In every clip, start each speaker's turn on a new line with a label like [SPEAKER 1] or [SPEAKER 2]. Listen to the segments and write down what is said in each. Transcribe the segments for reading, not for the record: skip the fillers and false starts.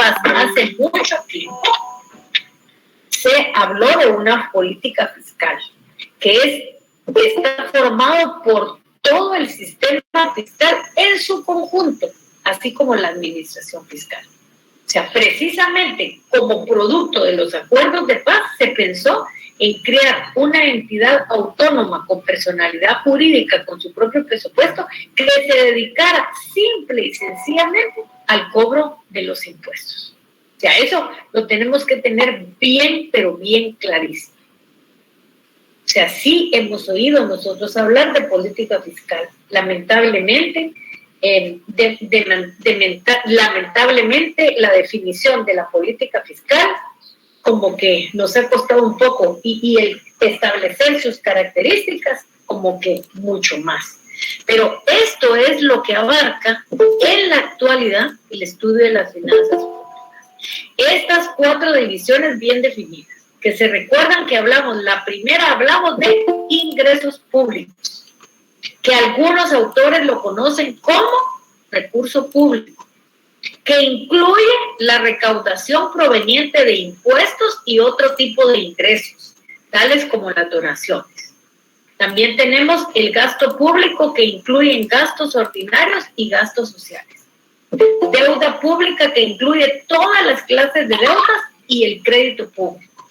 [SPEAKER 1] Paz hace mucho tiempo se habló de una política fiscal que está formado por todo el sistema fiscal en su conjunto, así como la administración fiscal. O sea, precisamente como producto de los acuerdos de paz se pensó en crear una entidad autónoma con personalidad jurídica, con su propio presupuesto, que se dedicara simple y sencillamente al cobro de los impuestos. O sea, eso lo tenemos que tener bien, pero bien clarísimo. O sea, sí hemos oído nosotros hablar de política fiscal. Lamentablemente, lamentablemente la definición de la política fiscal como que nos ha costado un poco y el establecer sus características como que mucho más. Pero esto es lo que abarca en la actualidad el estudio de las finanzas públicas. Estas 4 divisiones bien definidas, que se recuerdan que la primera hablamos de ingresos públicos, que algunos autores lo conocen como recurso público, que incluye la recaudación proveniente de impuestos y otro tipo de ingresos, tales como las donaciones. También tenemos el gasto público, que incluye gastos ordinarios y gastos sociales. Deuda pública, que incluye todas las clases de deudas y el crédito público.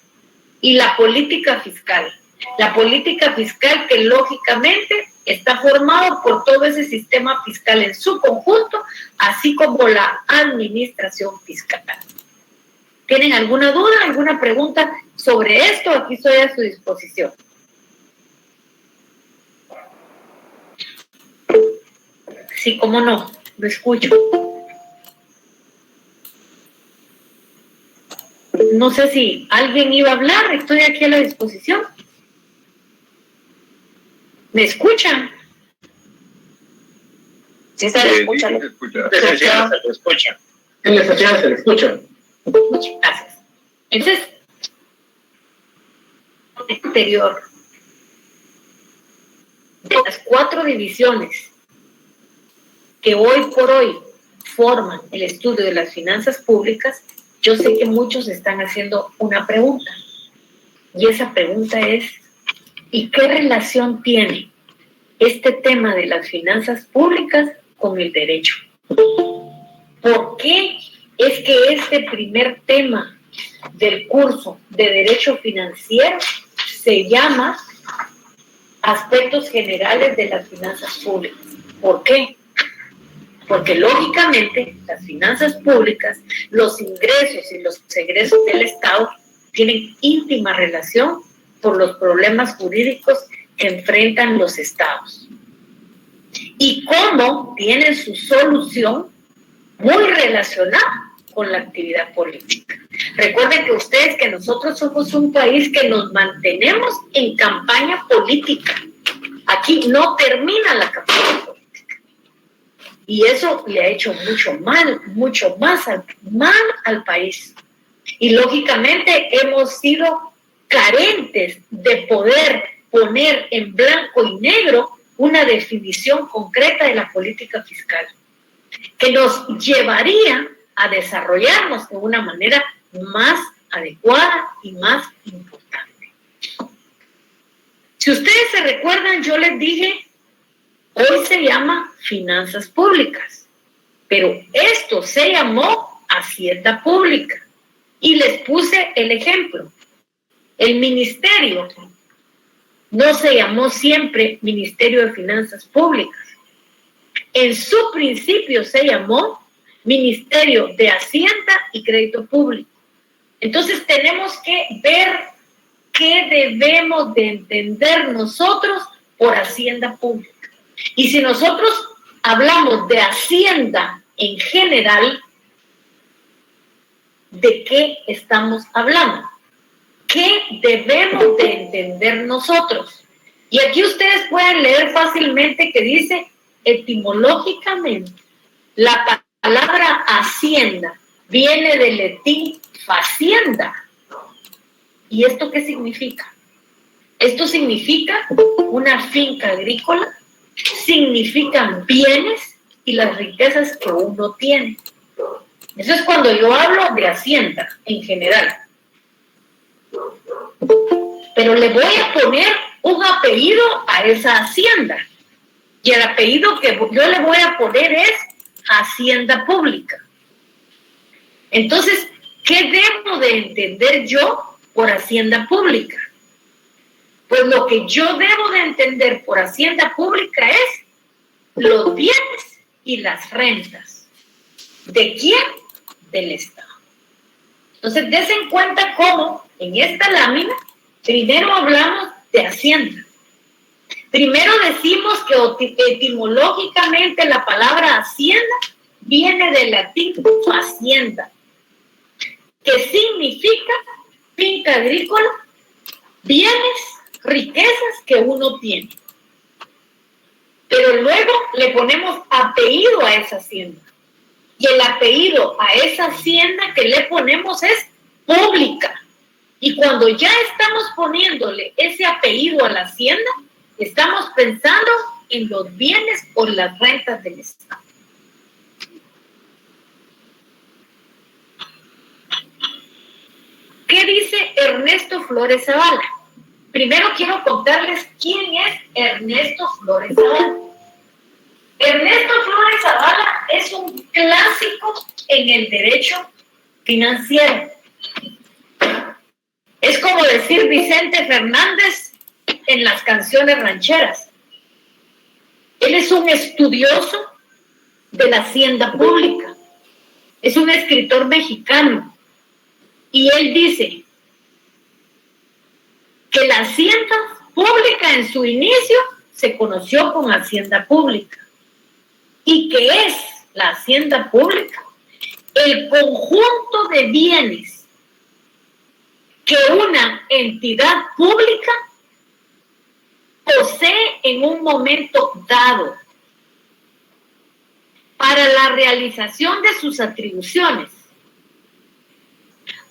[SPEAKER 1] Y la política fiscal. La política fiscal que lógicamente está formado por todo ese sistema fiscal en su conjunto, así como la administración fiscal. ¿Tienen alguna duda, alguna pregunta sobre esto? Aquí estoy a su disposición. Sí, cómo no, lo escucho. No sé si alguien iba a hablar, estoy aquí a la disposición. ¿Me escuchan?
[SPEAKER 2] Sí, se le escucha. Se le escucha.
[SPEAKER 3] En la sociedad se le escucha.
[SPEAKER 1] Muchas gracias. Entonces, exterior de las 4 divisiones que hoy por hoy forman el estudio de las finanzas públicas, yo sé que muchos están haciendo una pregunta. Y esa pregunta es, ¿y qué relación tiene este tema de las finanzas públicas con el derecho? ¿Por qué es que este primer tema del curso de Derecho Financiero se llama Aspectos Generales de las Finanzas Públicas? ¿Por qué? Porque lógicamente las finanzas públicas, los ingresos y los egresos del Estado tienen íntima relación por los problemas jurídicos que enfrentan los estados y cómo tienen su solución muy relacionada con la actividad política. Recuerden que ustedes que nosotros somos un país que nos mantenemos en campaña política. Aquí no termina la campaña política. Y eso le ha hecho mucho más mal al país. Y lógicamente hemos sido carentes de poder poner en blanco y negro una definición concreta de la política fiscal, que nos llevaría a desarrollarnos de una manera más adecuada y más importante. Si ustedes se recuerdan, yo les dije, hoy se llama finanzas públicas, pero esto se llamó Hacienda Pública. Y les puse el ejemplo. El ministerio no se llamó siempre Ministerio de Finanzas Públicas. En su principio se llamó Ministerio de Hacienda y Crédito Público. Entonces tenemos que ver qué debemos de entender nosotros por Hacienda Pública. Y si nosotros hablamos de Hacienda en general, ¿de qué estamos hablando? ¿Qué debemos de entender nosotros? Y aquí ustedes pueden leer fácilmente que dice etimológicamente, la palabra hacienda viene del latín facienda. ¿Y esto qué significa? Esto significa una finca agrícola, significan bienes y las riquezas que uno tiene. Eso es cuando yo hablo de Hacienda en general. Pero le voy a poner un apellido a esa Hacienda. Y el apellido que yo le voy a poner es Hacienda Pública. Entonces, ¿qué debo de entender yo por Hacienda Pública? Pues lo que yo debo de entender por Hacienda Pública es los bienes y las rentas. ¿De quién? Del Estado. Entonces, dense en cuenta cómo en esta lámina primero hablamos de Hacienda. Primero decimos que etimológicamente la palabra Hacienda viene del latín hacienda, que significa finca agrícola, bienes, riquezas que uno tiene. Pero luego le ponemos apellido a esa hacienda. Y el apellido a esa hacienda que le ponemos es pública. Y cuando ya estamos poniéndole ese apellido a la hacienda, estamos pensando en los bienes o las rentas del Estado. ¿Qué dice Ernesto Flores Zavala? Primero quiero contarles quién es Ernesto Flores Zavala. Ernesto Flores Zavala es un clásico en el derecho financiero. Es como decir Vicente Fernández en las canciones rancheras. Él es un estudioso de la hacienda pública. Es un escritor mexicano. Y él dice que la hacienda pública en su inicio se conoció como hacienda pública. ¿Y qué es la hacienda pública? El conjunto de bienes que una entidad pública posee en un momento dado para la realización de sus atribuciones,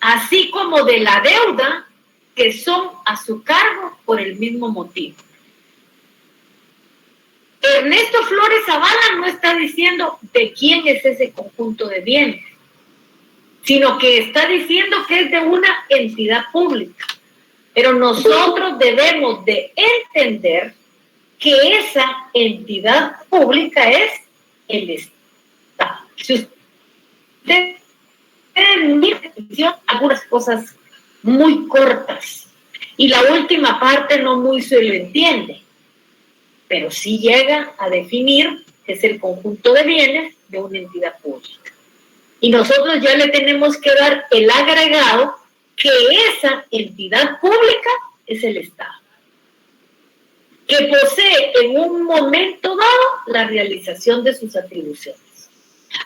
[SPEAKER 1] así como de la deuda que son a su cargo por el mismo motivo. Ernesto Flores Zavala no está diciendo de quién es ese conjunto de bienes, sino que está diciendo que es de una entidad pública. Pero nosotros debemos de entender que esa entidad pública es el Estado. Si usted tiene algunas cosas muy cortas y la última parte no muy se lo entiende, pero sí llega a definir que es el conjunto de bienes de una entidad pública. Y nosotros ya le tenemos que dar el agregado que esa entidad pública es el Estado, que posee en un momento dado la realización de sus atribuciones,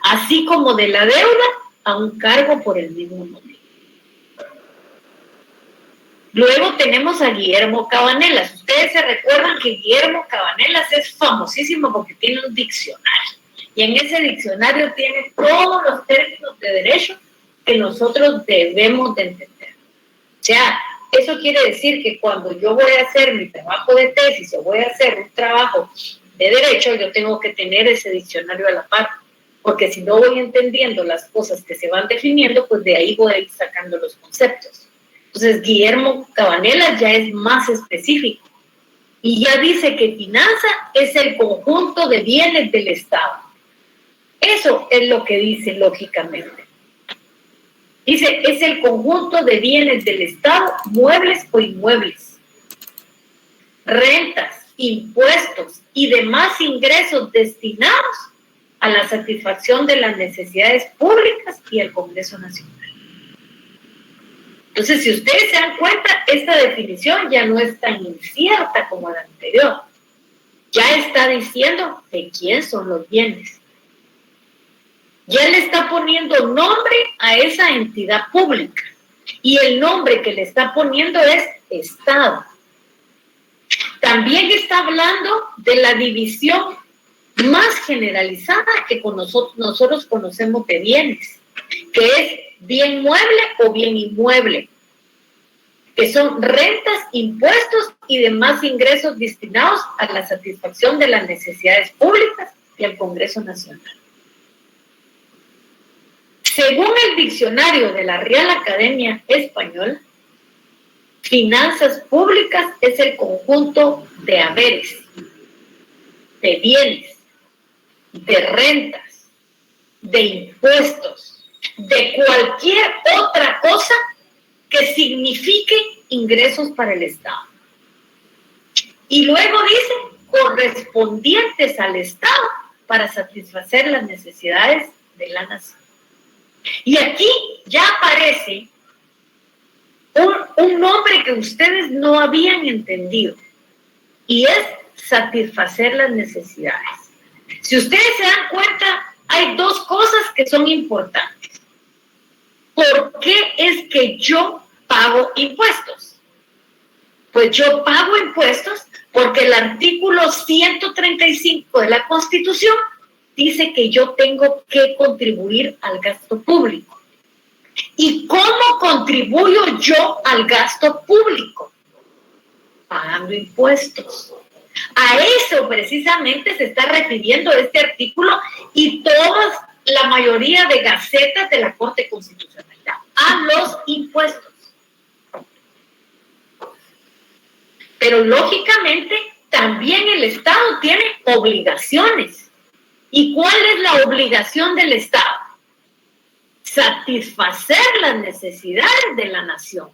[SPEAKER 1] así como de la deuda a un cargo por el mismo motivo. Luego tenemos a Guillermo Cabanelas. Ustedes se recuerdan que Guillermo Cabanelas es famosísimo porque tiene un diccionario. Y en ese diccionario tiene todos los términos de derecho que nosotros debemos de entender. O sea, eso quiere decir que cuando yo voy a hacer mi trabajo de tesis o voy a hacer un trabajo de derecho, yo tengo que tener ese diccionario a la par. Porque si no voy entendiendo las cosas que se van definiendo, pues de ahí voy a ir sacando los conceptos. Entonces, Guillermo Cabanelas ya es más específico y ya dice que finanza es el conjunto de bienes del Estado. Eso es lo que dice lógicamente. Dice, es el conjunto de bienes del Estado, muebles o inmuebles, rentas, impuestos y demás ingresos destinados a la satisfacción de las necesidades públicas y al Congreso Nacional. Entonces, si ustedes se dan cuenta, esta definición ya no es tan incierta como la anterior. Ya está diciendo de quién son los bienes. Ya le está poniendo nombre a esa entidad pública. Y el nombre que le está poniendo es Estado. También está hablando de la división más generalizada que nosotros conocemos de bienes, que es bien mueble o bien inmueble, que son rentas, impuestos y demás ingresos destinados a la satisfacción de las necesidades públicas y al Congreso Nacional. Según el diccionario de la Real Academia Española, finanzas públicas es el conjunto de haberes, de bienes, de rentas, de impuestos, de cualquier otra cosa que signifique ingresos para el Estado. Y luego dice, correspondientes al Estado para satisfacer las necesidades de la nación. Y aquí ya aparece un nombre que ustedes no habían entendido, y es satisfacer las necesidades. Si ustedes se dan cuenta, hay dos cosas que son importantes. ¿Por qué es que yo pago impuestos? Pues yo pago impuestos porque el artículo 135 de la Constitución dice que yo tengo que contribuir al gasto público. ¿Y cómo contribuyo yo al gasto público? Pagando impuestos. A eso precisamente se está refiriendo este artículo y la mayoría de gacetas de la Corte Constitucional, a los impuestos. Pero lógicamente también el Estado tiene obligaciones. ¿Y cuál es la obligación del Estado? Satisfacer las necesidades de la nación.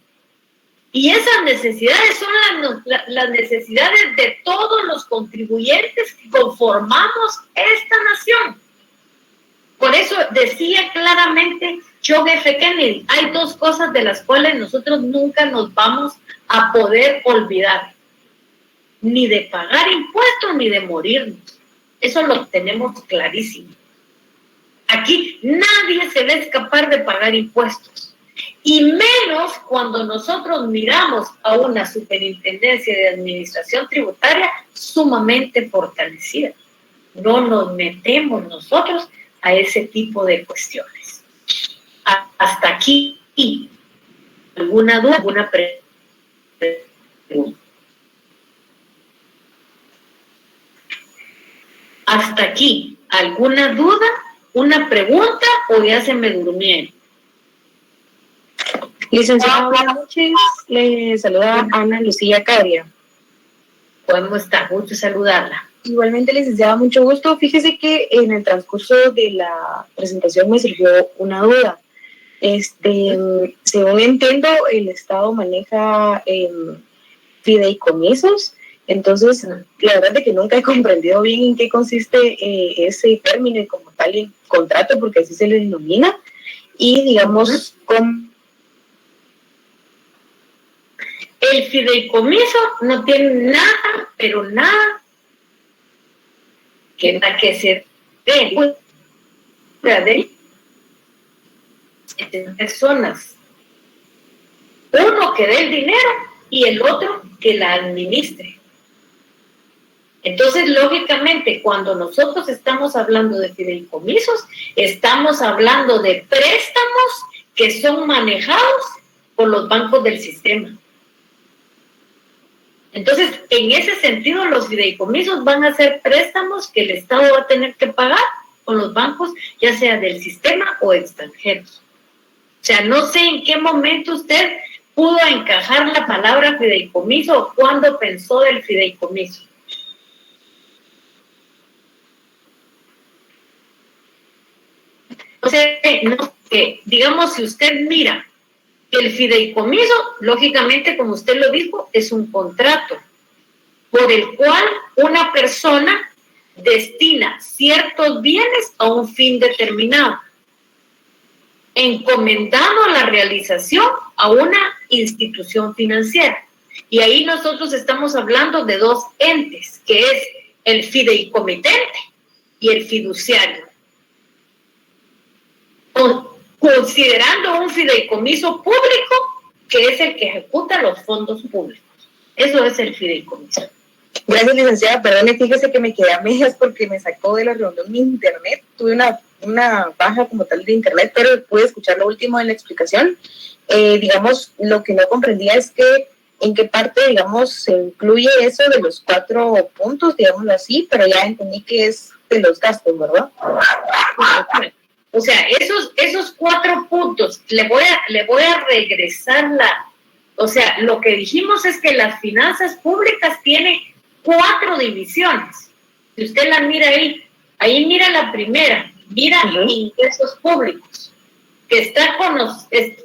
[SPEAKER 1] Y esas necesidades son las necesidades de todos los contribuyentes que conformamos esta nación. Por eso decía claramente John F. Kennedy, hay dos cosas de las cuales nosotros nunca nos vamos a poder olvidar. Ni de pagar impuestos, ni de morirnos. Eso lo tenemos clarísimo. Aquí nadie se va a escapar de pagar impuestos. Y menos cuando nosotros miramos a una superintendencia de administración tributaria sumamente fortalecida. No nos metemos nosotros a ese tipo de cuestiones. Hasta aquí, ¿alguna duda, alguna pregunta? Hasta aquí, ¿alguna duda, una pregunta o ya se me durmieron?
[SPEAKER 4] Licenciada, buenas noches. Le saluda Ana Lucía Cabria.
[SPEAKER 1] ¿Cómo está? Gusto saludarla.
[SPEAKER 4] Igualmente, licenciada, mucho gusto. Fíjese que en el transcurso de la presentación me surgió una duda. Según entiendo, el Estado maneja fideicomisos. Entonces, la verdad es que nunca he comprendido bien en qué consiste ese término y como tal el contrato, porque así se le denomina. Y digamos,
[SPEAKER 1] el fideicomiso no tiene nada, pero nada que se dé de personas. Uno que dé el dinero y el otro que la administre. Entonces, lógicamente, cuando nosotros estamos hablando de fideicomisos, estamos hablando de préstamos que son manejados por los bancos del sistema. Entonces, en ese sentido, los fideicomisos van a ser préstamos que el Estado va a tener que pagar con los bancos, ya sea del sistema o extranjeros. O sea, no sé en qué momento usted pudo encajar la palabra fideicomiso o cuándo pensó del fideicomiso. O sea, no, digamos, si usted mira el fideicomiso, lógicamente, como usted lo dijo, es un contrato por el cual una persona destina ciertos bienes a un fin determinado, encomendando la realización a una institución financiera. Y ahí nosotros estamos hablando de dos entes, que es el fideicomitente y el fiduciario. Considerando un fideicomiso público, que es el que ejecuta los fondos públicos. Eso es el fideicomiso.
[SPEAKER 4] Gracias, licenciada. Perdón, fíjese que me quedé a medias porque me sacó de la reunión mi internet. Tuve una baja como tal de internet, pero pude escuchar lo último de la explicación. Digamos, lo que no comprendía es que en qué parte, digamos, se incluye eso de los 4 puntos, digámoslo así, pero ya entendí que es de los gastos, ¿verdad?
[SPEAKER 1] O sea, esos 4 puntos, le voy a regresar o sea, lo que dijimos es que las finanzas públicas tienen 4 divisiones. Si usted la mira ahí mira la primera, mira ingresos públicos, que están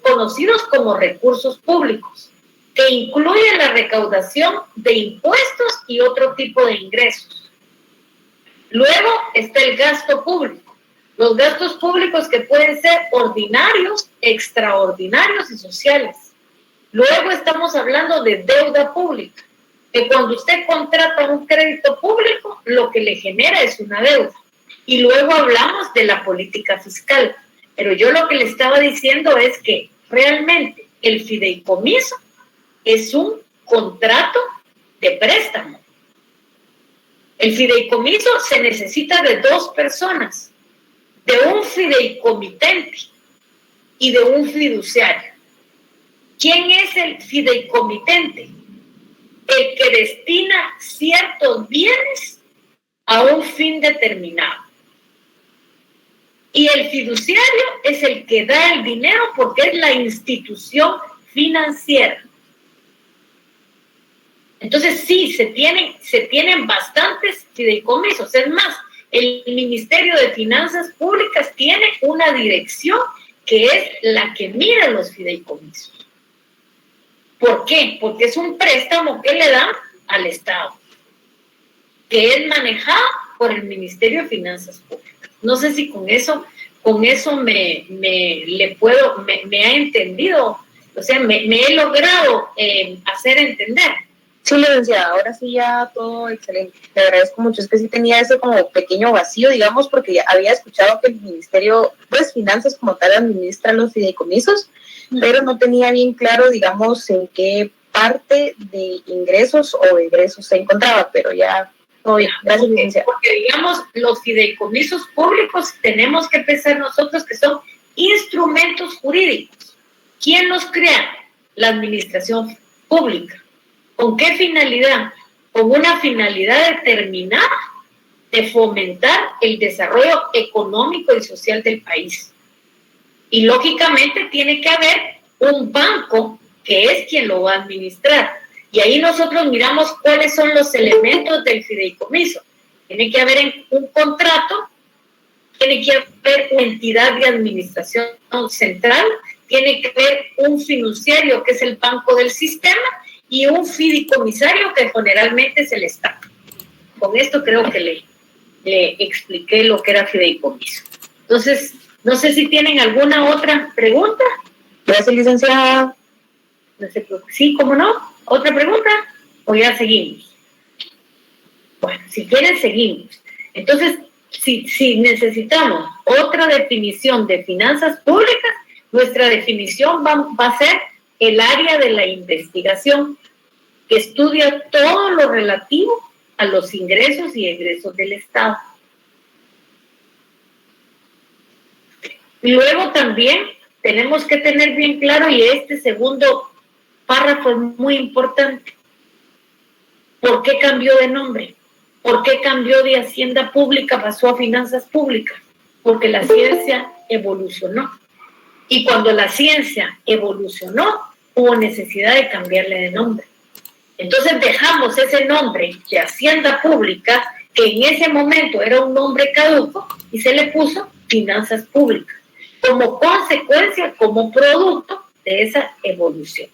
[SPEAKER 1] conocidos como recursos públicos, que incluye la recaudación de impuestos y otro tipo de ingresos. Luego está el gasto público. Los gastos públicos que pueden ser ordinarios, extraordinarios y sociales. Luego estamos hablando de deuda pública, que cuando usted contrata un crédito público, lo que le genera es una deuda. Y luego hablamos de la política fiscal. Pero yo lo que le estaba diciendo es que realmente el fideicomiso es un contrato de préstamo. El fideicomiso se necesita de 2 personas, de un fideicomitente y de un fiduciario. ¿Quién es el fideicomitente? El que destina ciertos bienes a un fin determinado. Y el fiduciario es el que da el dinero porque es la institución financiera. Entonces sí, se tienen bastantes fideicomisos. Es más, el Ministerio de Finanzas Públicas tiene una dirección que es la que mira los fideicomisos. ¿Por qué? Porque es un préstamo que le dan al Estado, que es manejado por el Ministerio de Finanzas Públicas. No sé si con eso me ha entendido, o sea, me he logrado hacer entender.
[SPEAKER 4] Sí, licenciada, ahora sí ya todo excelente. Te agradezco mucho. Es que sí tenía ese como pequeño vacío, digamos, porque ya había escuchado que el Ministerio, pues, Finanzas como tal administra los fideicomisos, pero no tenía bien claro, digamos, en qué parte de ingresos o egresos se encontraba, pero ya todo bien. Gracias, licenciada.
[SPEAKER 1] Porque, digamos, los fideicomisos públicos tenemos que pensar nosotros que son instrumentos jurídicos. ¿Quién los crea? La administración pública. ¿Con qué finalidad? Con una finalidad determinada de fomentar el desarrollo económico y social del país. Y lógicamente tiene que haber un banco que es quien lo va a administrar. Y ahí nosotros miramos cuáles son los elementos del fideicomiso. Tiene que haber un contrato, tiene que haber una entidad de administración central, tiene que haber un fiduciario que es el banco del sistema y un fideicomisario que generalmente es el Estado. Con esto creo que le expliqué lo que era fideicomiso. Entonces, no sé si tienen alguna otra pregunta.
[SPEAKER 4] Gracias, licenciada.
[SPEAKER 1] No sé, sí, ¿cómo no? ¿Otra pregunta? ¿O ya seguimos? Bueno, si quieren, seguimos. Entonces, si necesitamos otra definición de finanzas públicas, nuestra definición va a ser el área de la investigación, que estudia todo lo relativo a los ingresos y egresos del Estado. Y luego también tenemos que tener bien claro, y este segundo párrafo es muy importante, ¿por qué cambió de nombre? ¿Por qué cambió de Hacienda Pública, pasó a Finanzas Públicas? Porque la ciencia evolucionó. Y cuando la ciencia evolucionó, hubo necesidad de cambiarle de nombre. Entonces dejamos ese nombre de Hacienda Pública, que en ese momento era un nombre caduco, y se le puso Finanzas Públicas, como consecuencia, como producto de esa evolución.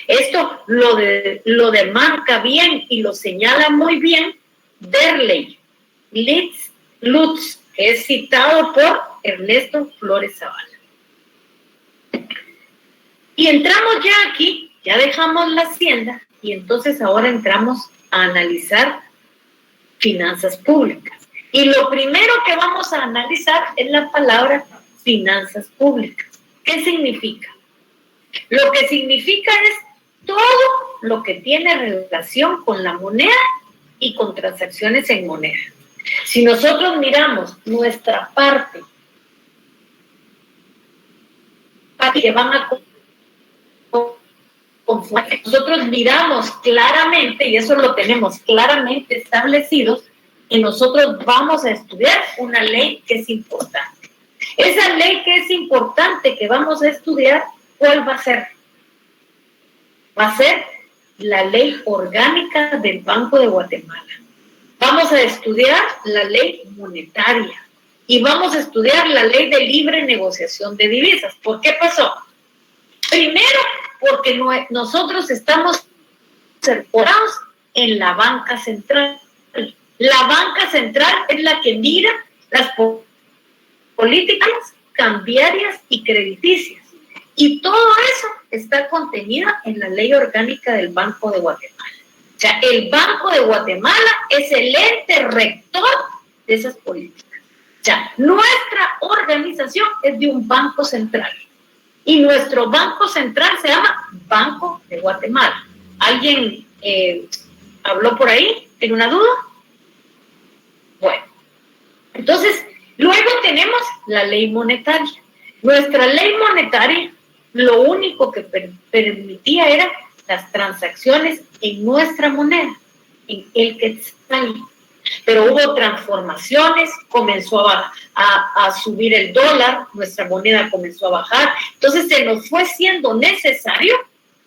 [SPEAKER 1] Esto lo demarca bien y lo señala muy bien Derley Lutz, que es citado por Ernesto Flores Zavala. Y entramos ya aquí, ya dejamos la Hacienda, y entonces ahora entramos a analizar finanzas públicas. Y lo primero que vamos a analizar es la palabra finanzas públicas. ¿Qué significa? Lo que significa es todo lo que tiene relación con la moneda y con transacciones en moneda. Si nosotros miramos nuestra parte que van a nosotros miramos claramente, y eso lo tenemos claramente establecido, que nosotros vamos a estudiar una ley que es importante. Esa ley que es importante, que vamos a estudiar, ¿cuál va a ser? Va a ser la ley orgánica del Banco de Guatemala. Vamos a estudiar la ley monetaria y vamos a estudiar la ley de libre negociación de divisas. ¿Por qué pasó? Primero, porque nosotros estamos incorporados en la banca central. La banca central es la que mira las políticas cambiarias y crediticias. Y todo eso está contenido en la ley orgánica del Banco de Guatemala. O sea, el Banco de Guatemala es el ente rector de esas políticas. O sea, nuestra organización es de un banco central. Y nuestro banco central se llama Banco de Guatemala. ¿Alguien habló por ahí? ¿Tiene una duda? Bueno, entonces, luego tenemos la ley monetaria. Nuestra ley monetaria, lo único que permitía era las transacciones en nuestra moneda, en el quetzal. Pero hubo transformaciones, comenzó a subir el dólar, nuestra moneda comenzó a bajar. Entonces se nos fue siendo necesario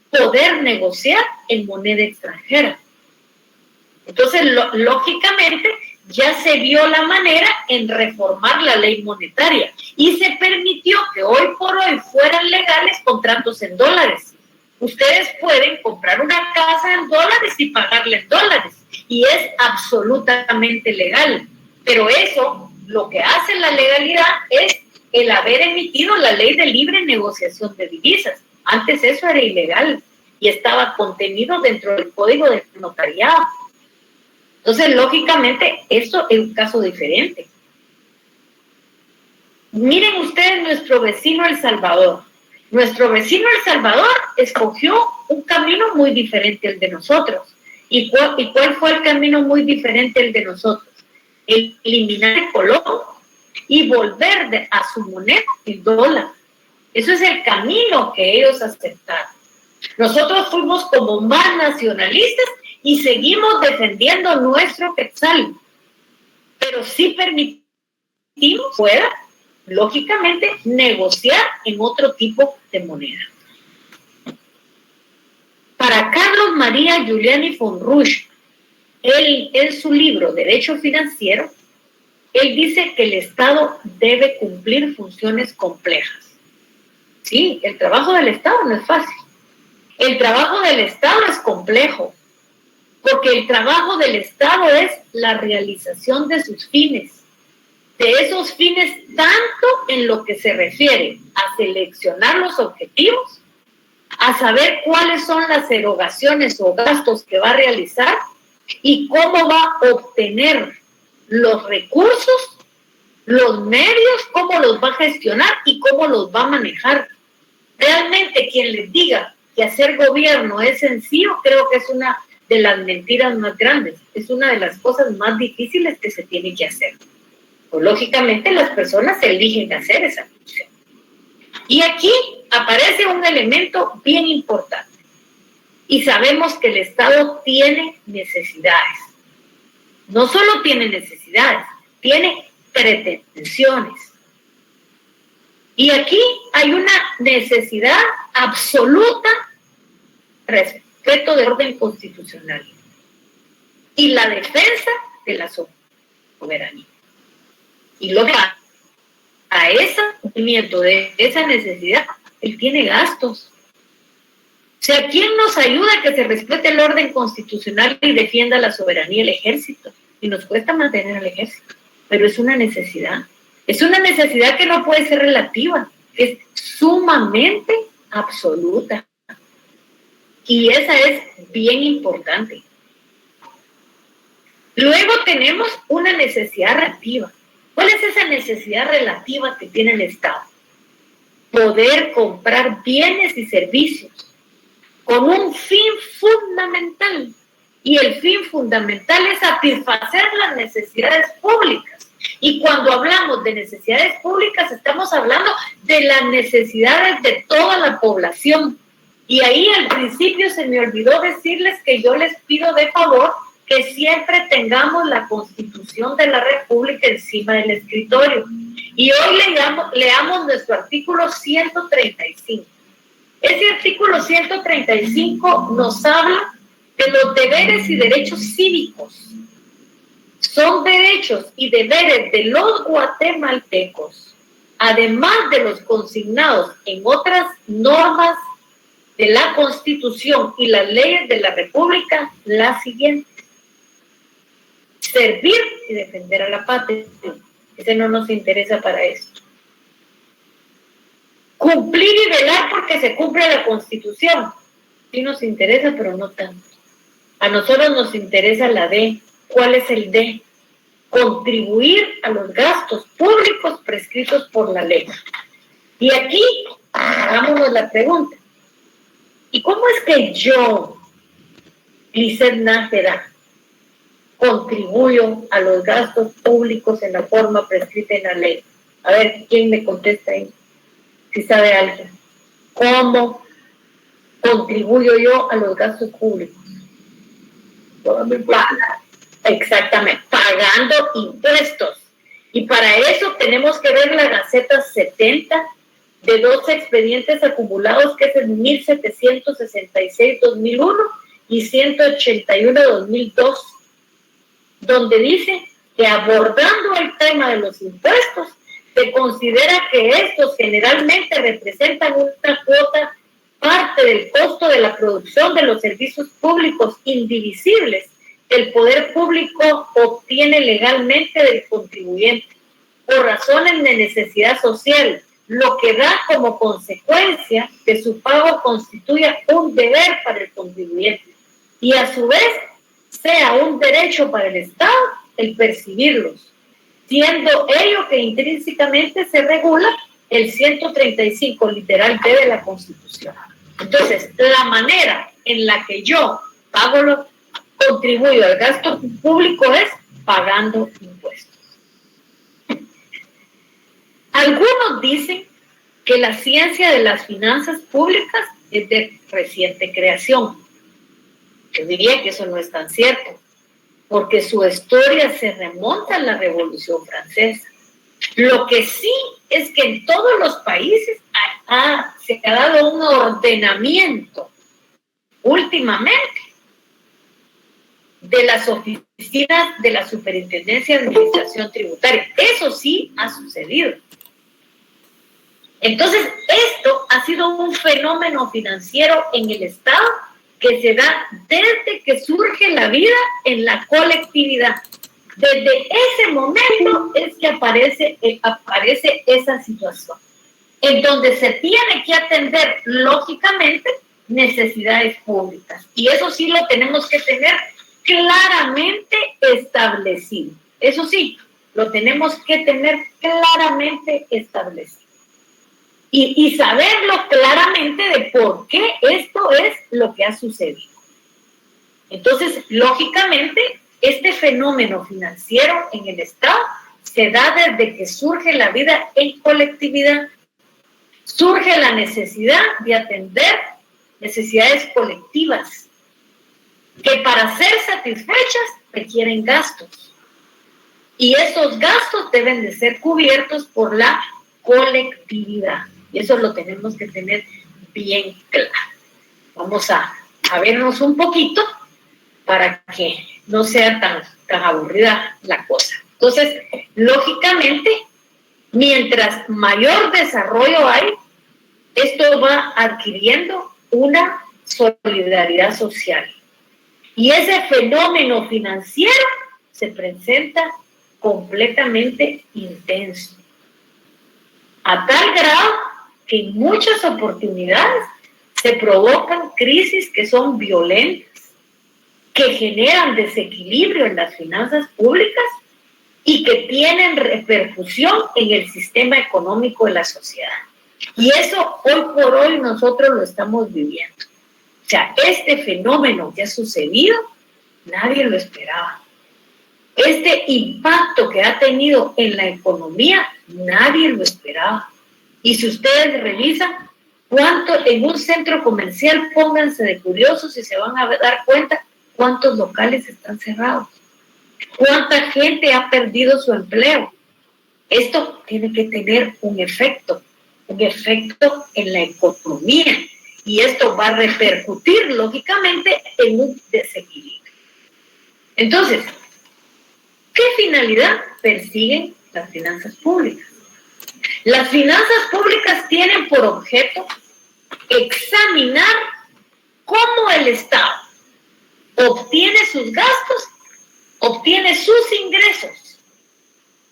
[SPEAKER 1] poder negociar en moneda extranjera. Entonces, lógicamente, ya se vio la manera en reformar la ley monetaria y se permitió que hoy por hoy fueran legales contratos en dólares. Ustedes pueden comprar una casa en dólares y pagarle en dólares y es absolutamente legal. Pero eso, lo que hace la legalidad es el haber emitido la ley de libre negociación de divisas. Antes eso era ilegal y estaba contenido dentro del Código de Notariado. Entonces, lógicamente, esto es un caso diferente. Miren ustedes nuestro vecino El Salvador. Nuestro vecino El Salvador escogió un camino muy diferente al de nosotros. ¿Y cuál fue el camino muy diferente al de nosotros? Eliminar el colón y volver a su moneda el dólar. Eso es el camino que ellos aceptaron. Nosotros fuimos como más nacionalistas y seguimos defendiendo nuestro quetzal, pero sí permitimos pueda, lógicamente, negociar en otro tipo de moneda. Para Carlos María Giuliani Fonrush, él en su libro Derecho Financiero, él dice que el Estado debe cumplir funciones complejas. Sí, el trabajo del Estado no es fácil. El trabajo del Estado es complejo, porque el trabajo del Estado es la realización de sus fines. De esos fines, tanto en lo que se refiere a seleccionar los objetivos, a saber cuáles son las erogaciones o gastos que va a realizar y cómo va a obtener los recursos, los medios, cómo los va a gestionar y cómo los va a manejar. Realmente quien les diga que hacer gobierno es sencillo, creo que es una de las mentiras más grandes, es una de las cosas más difíciles que se tiene que hacer. Pues, lógicamente las personas eligen hacer esa función. Y aquí aparece un elemento bien importante. Y sabemos que el Estado tiene necesidades. No solo tiene necesidades, tiene pretensiones. Y aquí hay una necesidad absoluta respeto del orden constitucional y la defensa de la soberanía. Y lo que a ese cumplimiento de esa necesidad, él tiene gastos. O sea, ¿quién nos ayuda a que se respete el orden constitucional y defienda la soberanía? El ejército. Y nos cuesta mantener al ejército. Pero es una necesidad. Es una necesidad que no puede ser relativa. Es sumamente absoluta. Y esa es bien importante. Luego tenemos una necesidad relativa. ¿Cuál es esa necesidad relativa que tiene el Estado? Poder comprar bienes y servicios con un fin fundamental. Y el fin fundamental es satisfacer las necesidades públicas. Y cuando hablamos de necesidades públicas, estamos hablando de las necesidades de toda la población. Y ahí al principio se me olvidó decirles que yo les pido de favor que siempre tengamos la Constitución de la República encima del escritorio. Y hoy leamos nuestro artículo 135. Ese artículo 135 nos habla de los deberes y derechos cívicos. Son derechos y deberes de los guatemaltecos, además de los consignados en otras normas de la Constitución y las leyes de la República, la siguiente: servir y defender a la patria. Ese no nos interesa para esto. Cumplir y velar porque se cumple la Constitución. Sí nos interesa, pero no tanto. A nosotros nos interesa la D. ¿Cuál es el D? Contribuir a los gastos públicos prescritos por la ley. Y aquí, hagámonos la pregunta: ¿y cómo es que yo, Lizeth Nájera, contribuyo a los gastos públicos en la forma prescrita en la ley? A ver, ¿quién me contesta ahí? Si sabe alguien. ¿Cómo contribuyo yo a los gastos públicos? Exactamente, pagando impuestos. Y para eso tenemos que ver la Gaceta 70 de 12 expedientes acumulados, que es el 1766-2001 y 181-2002, donde dice que abordando el tema de los impuestos, se considera que estos generalmente representan una cuota parte del costo de la producción de los servicios públicos indivisibles que el poder público obtiene legalmente del contribuyente por razones de necesidad social, lo que da como consecuencia que su pago constituya un deber para el contribuyente y a su vez sea un derecho para el Estado el percibirlos, siendo ello que intrínsecamente se regula el 135 literal B de la Constitución. Entonces, la manera en la que yo contribuyo al gasto público es pagando impuestos. Algunos dicen que la ciencia de las finanzas públicas es de reciente creación. Yo diría que eso no es tan cierto, porque su historia se remonta a la Revolución Francesa. Lo que sí es que en todos los países se ha dado un ordenamiento últimamente de las oficinas de la Superintendencia de Administración Tributaria. Eso sí ha sucedido. Entonces, esto ha sido un fenómeno financiero en el Estado que se da desde que surge la vida en la colectividad. Desde ese momento es que aparece esa situación, en donde se tiene que atender, lógicamente, necesidades públicas. Y eso sí lo tenemos que tener claramente establecido. Eso sí, lo tenemos que tener claramente establecido. Y saberlo claramente de por qué esto es lo que ha sucedido. Entonces, lógicamente, este fenómeno financiero en el Estado se da desde que surge la vida en colectividad. Surge la necesidad de atender necesidades colectivas que para ser satisfechas requieren gastos. Y esos gastos deben de ser cubiertos por la colectividad. Y eso lo tenemos que tener bien claro. Vamos a vernos un poquito para que no sea tan aburrida la cosa. Entonces, lógicamente, mientras mayor desarrollo hay, esto va adquiriendo una solidaridad social. Y ese fenómeno financiero se presenta completamente intenso, a tal grado que en muchas oportunidades se provocan crisis que son violentas, que generan desequilibrio en las finanzas públicas y que tienen repercusión en el sistema económico de la sociedad. Y eso hoy por hoy nosotros lo estamos viviendo. O sea, este fenómeno que ha sucedido, nadie lo esperaba. Este impacto que ha tenido en la economía, nadie lo esperaba. Y si ustedes revisan cuánto en un centro comercial, pónganse de curiosos y se van a dar cuenta ¿Cuántos locales están cerrados? ¿Cuánta gente ha perdido su empleo? Esto tiene que tener un efecto en la economía, y esto va a repercutir lógicamente en un desequilibrio. Entonces, ¿qué finalidad persiguen las finanzas públicas? Las finanzas públicas tienen por objeto examinar cómo el Estado obtiene sus gastos, obtiene sus ingresos,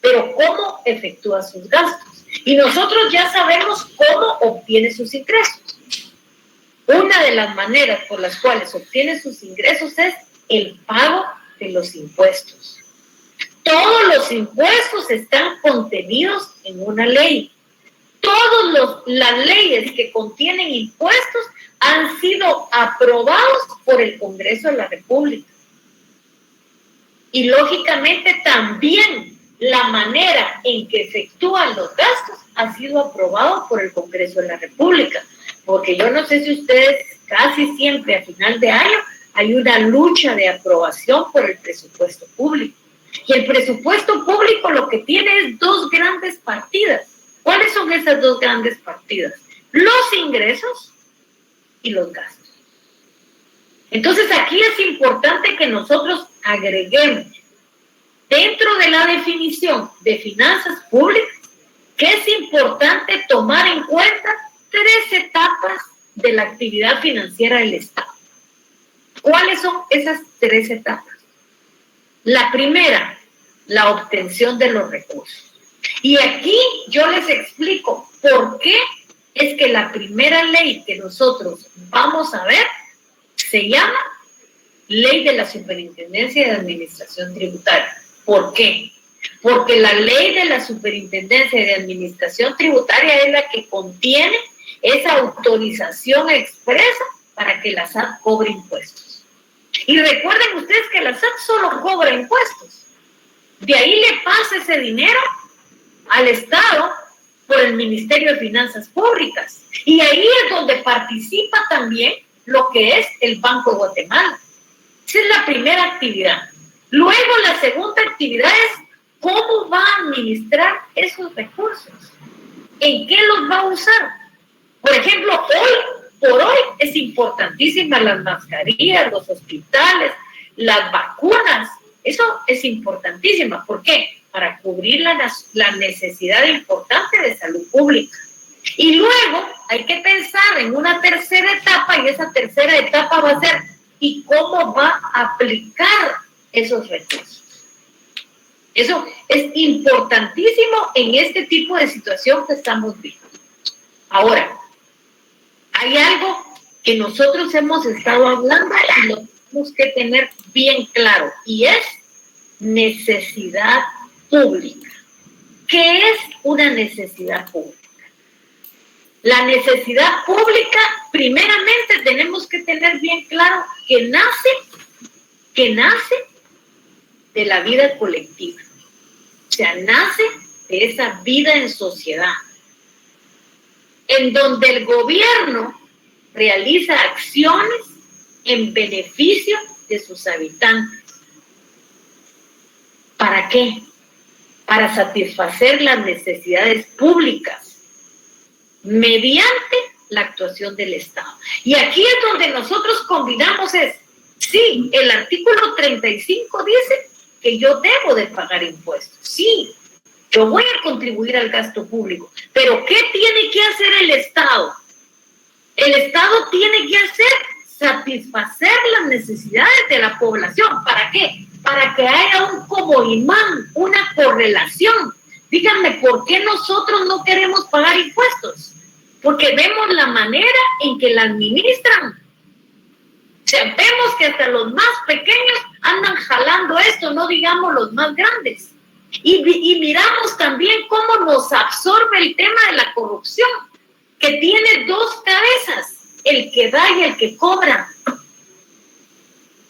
[SPEAKER 1] pero cómo efectúa sus gastos. Y nosotros ya sabemos cómo obtiene sus ingresos. Una de las maneras por las cuales obtiene sus ingresos es el pago de los impuestos. Todos los impuestos están contenidos en una ley. Todas las leyes que contienen impuestos han sido aprobados por el Congreso de la República. Y lógicamente también la manera en que efectúan los gastos ha sido aprobado por el Congreso de la República. Porque yo no sé si ustedes, casi siempre a final de año hay una lucha de aprobación por el presupuesto público. Y el presupuesto público lo que tiene es dos grandes partidas. ¿Cuáles son esas dos grandes partidas? Los ingresos y los gastos. Entonces aquí es importante que nosotros agreguemos dentro de la definición de finanzas públicas que es importante tomar en cuenta 3 etapas de la actividad financiera del Estado. ¿Cuáles son esas 3 etapas? La primera, la obtención de los recursos. Y aquí yo les explico por qué es que la primera ley que nosotros vamos a ver se llama Ley de la Superintendencia de Administración Tributaria. ¿Por qué? Porque la Ley de la Superintendencia de Administración Tributaria es la que contiene esa autorización expresa para que la SAT cobre impuestos. Y recuerden ustedes que la SAT solo cobra impuestos. De ahí le pasa ese dinero al Estado por el Ministerio de Finanzas Públicas. Y ahí es donde participa también lo que es el Banco de Guatemala. Esa es la primera actividad. Luego la segunda actividad es cómo va a administrar esos recursos. ¿En qué los va a usar? Por ejemplo, por hoy es importantísima las mascarillas, los hospitales, las vacunas. Eso es importantísima. ¿Por qué? Para cubrir la necesidad importante de salud pública. Y luego hay que pensar en una tercera etapa, y esa tercera etapa va a ser ¿y cómo va a aplicar esos recursos? Eso es importantísimo en este tipo de situación que estamos viendo. Ahora, hay algo que nosotros hemos estado hablando y lo tenemos que tener bien claro, y es necesidad pública. ¿Qué es una necesidad pública? La necesidad pública, primeramente tenemos que tener bien claro que nace de la vida colectiva. O sea, nace de esa vida en sociedad, en donde el gobierno realiza acciones en beneficio de sus habitantes. ¿Para qué? Para satisfacer las necesidades públicas mediante la actuación del Estado. Y aquí es donde nosotros combinamos sí, el artículo 35 dice que yo debo de pagar impuestos. Sí, yo voy a contribuir al gasto público. Pero ¿qué tiene que hacer el Estado? El Estado tiene que satisfacer las necesidades de la población. ¿Para qué? Para que haya como imán, una correlación. Díganme, ¿por qué nosotros no queremos pagar impuestos? Porque vemos la manera en que la administran. O sea, vemos que hasta los más pequeños andan jalando esto, no digamos los más grandes. Y miramos también cómo nos absorbe el tema de la corrupción, que tiene 2 cabezas, el que da y el que cobra.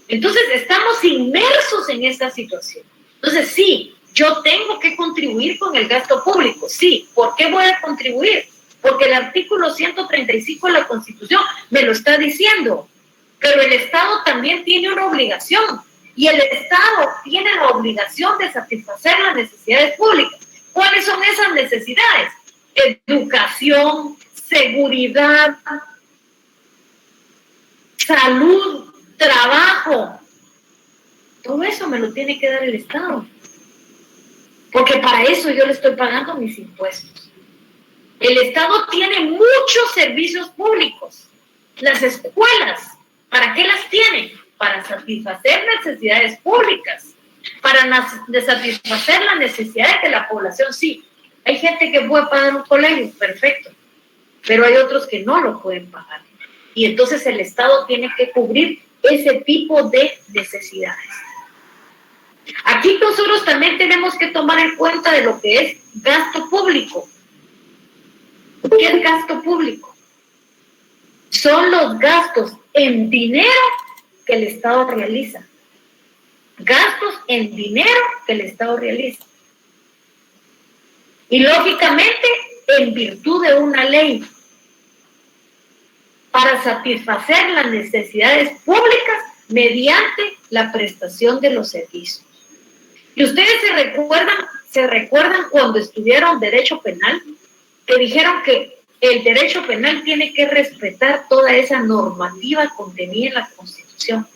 [SPEAKER 1] Entonces, estamos inmersos en esta situación. Entonces, sí, yo tengo que contribuir con el gasto público. Sí, ¿por qué voy a contribuir? Porque el artículo 135 de la Constitución me lo está diciendo. Pero el Estado también tiene una obligación, y el Estado tiene la obligación de satisfacer las necesidades públicas. ¿Cuáles son esas necesidades? Educación, seguridad, salud, trabajo. Todo eso me lo tiene que dar el Estado. Porque para eso yo le estoy pagando mis impuestos. El Estado tiene muchos servicios públicos. Las escuelas, ¿para qué las tiene? Para satisfacer necesidades públicas, para satisfacer las necesidades de la población, sí. Hay gente que puede pagar un colegio, perfecto, pero hay otros que no lo pueden pagar. Y entonces el Estado tiene que cubrir ese tipo de necesidades. Aquí nosotros también tenemos que tomar en cuenta de lo que es gasto público. ¿Qué es gasto público? Son los gastos en dinero que el Estado realiza. Gastos en dinero que el Estado realiza. Y lógicamente, en virtud de una ley, para satisfacer las necesidades públicas mediante la prestación de los servicios. Y ustedes se recuerdan cuando estudiaron Derecho Penal, que dijeron que el derecho penal tiene que respetar toda esa normativa contenida en la Constitución.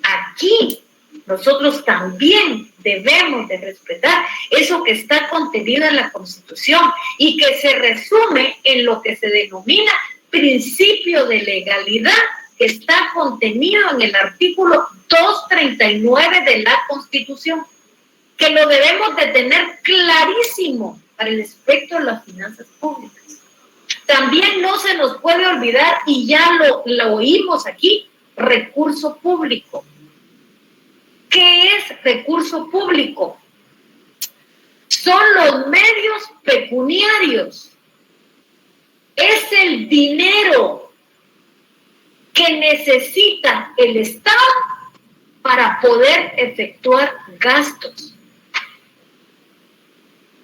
[SPEAKER 1] Aquí nosotros también debemos de respetar eso que está contenido en la Constitución y que se resume en lo que se denomina principio de legalidad, que está contenido en el artículo 239 de la Constitución, que lo debemos de tener clarísimo para el aspecto de las finanzas públicas. También no se nos puede olvidar, y ya lo oímos aquí, recurso público. ¿Qué es recurso público? Son los medios pecuniarios. Es el dinero que necesita el Estado para poder efectuar gastos.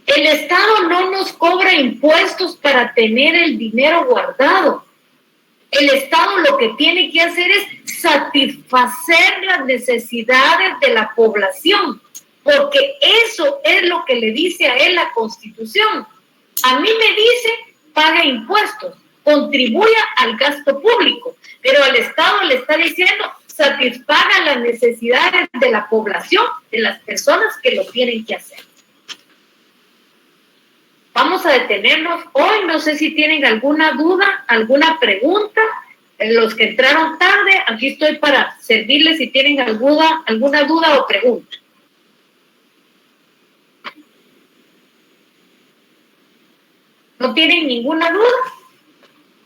[SPEAKER 1] El Estado no nos cobra impuestos para tener el dinero guardado. El Estado lo que tiene que hacer es satisfacer las necesidades de la población, porque eso es lo que le dice a él la Constitución. A mí me dice, paga impuestos, contribuya al gasto público, pero al Estado le está diciendo, satisfaga las necesidades de la población, de las personas que lo tienen que hacer. Vamos a detenernos hoy, no sé si tienen alguna duda, alguna pregunta. Los que entraron tarde, aquí estoy para servirles si tienen alguna duda o pregunta. ¿No tienen ninguna duda?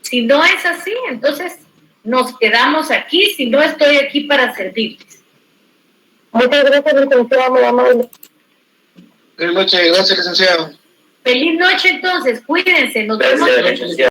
[SPEAKER 1] Si no es así, entonces nos quedamos aquí, si no estoy aquí para servirles.
[SPEAKER 4] Muchas gracias, licenciado, muy amable.
[SPEAKER 2] Buenas noches, gracias, licenciado.
[SPEAKER 1] Feliz noche entonces, cuídense, nos vemos.